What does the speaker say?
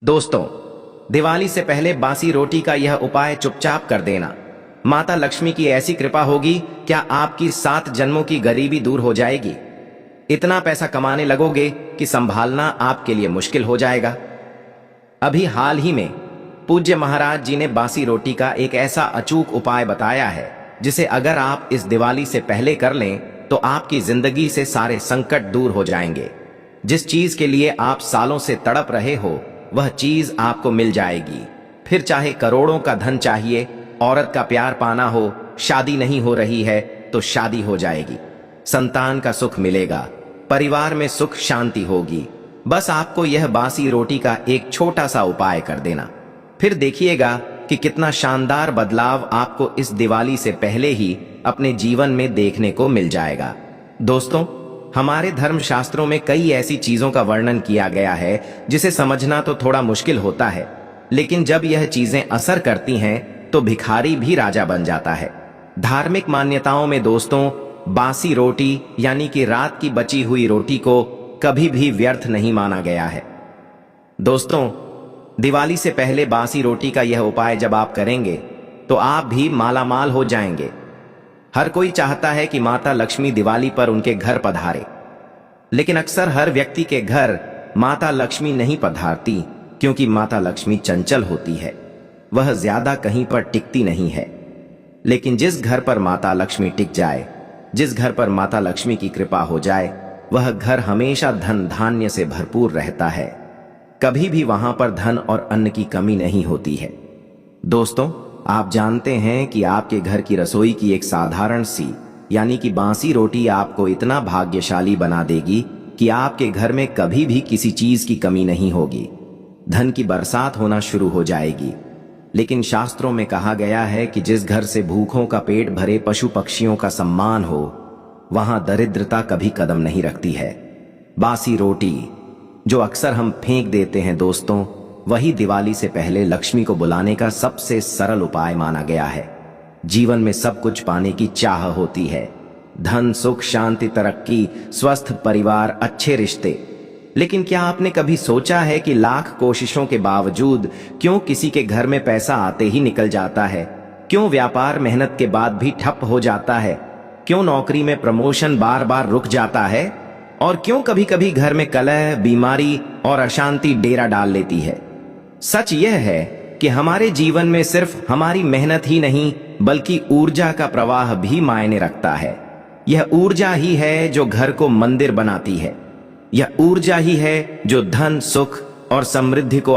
दोस्तों, दिवाली से पहले बासी रोटी का यह उपाय चुपचाप कर देना। माता लक्ष्मी की ऐसी कृपा होगी, क्या आपकी 7 जन्मों की गरीबी दूर हो जाएगी। इतना पैसा कमाने लगोगे कि संभालना आपके लिए मुश्किल हो जाएगा। अभी हाल ही में पूज्य महाराज जी ने बासी रोटी का एक ऐसा अचूक उपाय बताया है, जिसे अगर आप इस दिवाली से पहले कर लें तो आपकी जिंदगी से सारे संकट दूर हो जाएंगे। जिस चीज के लिए आप सालों से तड़प रहे हो, वह चीज आपको मिल जाएगी। फिर चाहे करोड़ों का धन चाहिए, औरत का प्यार पाना हो, शादी नहीं हो रही है तो शादी हो जाएगी, संतान का सुख मिलेगा, परिवार में सुख शांति होगी। बस आपको यह बासी रोटी का एक छोटा सा उपाय कर देना, फिर देखिएगा कि कितना शानदार बदलाव आपको इस दिवाली से पहले ही अपने जीवन में देखने को मिल जाएगा। दोस्तों, हमारे धर्म शास्त्रों में कई ऐसी चीजों का वर्णन किया गया है जिसे समझना तो थोड़ा मुश्किल होता है, लेकिन जब यह चीजें असर करती हैं तो भिखारी भी राजा बन जाता है। धार्मिक मान्यताओं में दोस्तों, बासी रोटी यानी कि रात की बची हुई रोटी को कभी भी व्यर्थ नहीं माना गया है। दोस्तों, दिवाली से पहले बासी रोटी का यह उपाय जब आप करेंगे तो आप भी मालामाल हो जाएंगे। हर कोई चाहता है कि माता लक्ष्मी दिवाली पर उनके घर पधारे, लेकिन अक्सर हर व्यक्ति के घर माता लक्ष्मी नहीं पधारती, क्योंकि माता लक्ष्मी चंचल होती है, वह ज्यादा कहीं पर टिकती नहीं है। लेकिन जिस घर पर माता लक्ष्मी टिक जाए, जिस घर पर माता लक्ष्मी की कृपा हो जाए, वह घर हमेशा धन धान्य से भरपूर रहता है। कभी भी वहां पर धन और अन्न की कमी नहीं होती है। दोस्तों, आप जानते हैं कि आपके घर की रसोई की एक साधारण सी यानी कि बासी रोटी आपको इतना भाग्यशाली बना देगी कि आपके घर में कभी भी किसी चीज की कमी नहीं होगी, धन की बरसात होना शुरू हो जाएगी। लेकिन शास्त्रों में कहा गया है कि जिस घर से भूखों का पेट भरे, पशु पक्षियों का सम्मान हो, वहां दरिद्रता कभी कदम नहीं रखती है। बासी रोटी जो अक्सर हम फेंक देते हैं दोस्तों, वही दिवाली से पहले लक्ष्मी को बुलाने का सबसे सरल उपाय माना गया है। जीवन में सब कुछ पाने की चाह होती है, धन, सुख, शांति, तरक्की, स्वस्थ परिवार, अच्छे रिश्ते। लेकिन क्या आपने कभी सोचा है कि लाख कोशिशों के बावजूद क्यों किसी के घर में पैसा आते ही निकल जाता है? क्यों व्यापार मेहनत के बाद भी ठप हो जाता है? क्यों नौकरी में प्रमोशन बार बार रुक जाता है? और क्यों कभी कभी घर में कलह, बीमारी और अशांति डेरा डाल लेती है? सच यह है कि हमारे जीवन में सिर्फ हमारी मेहनत ही नहीं, बल्कि ऊर्जा का प्रवाह भी मायने रखता है। यह ऊर्जा ही है जो घर को मंदिर बनाती है। यह ऊर्जा ही है जो धन, सुख और समृद्धि को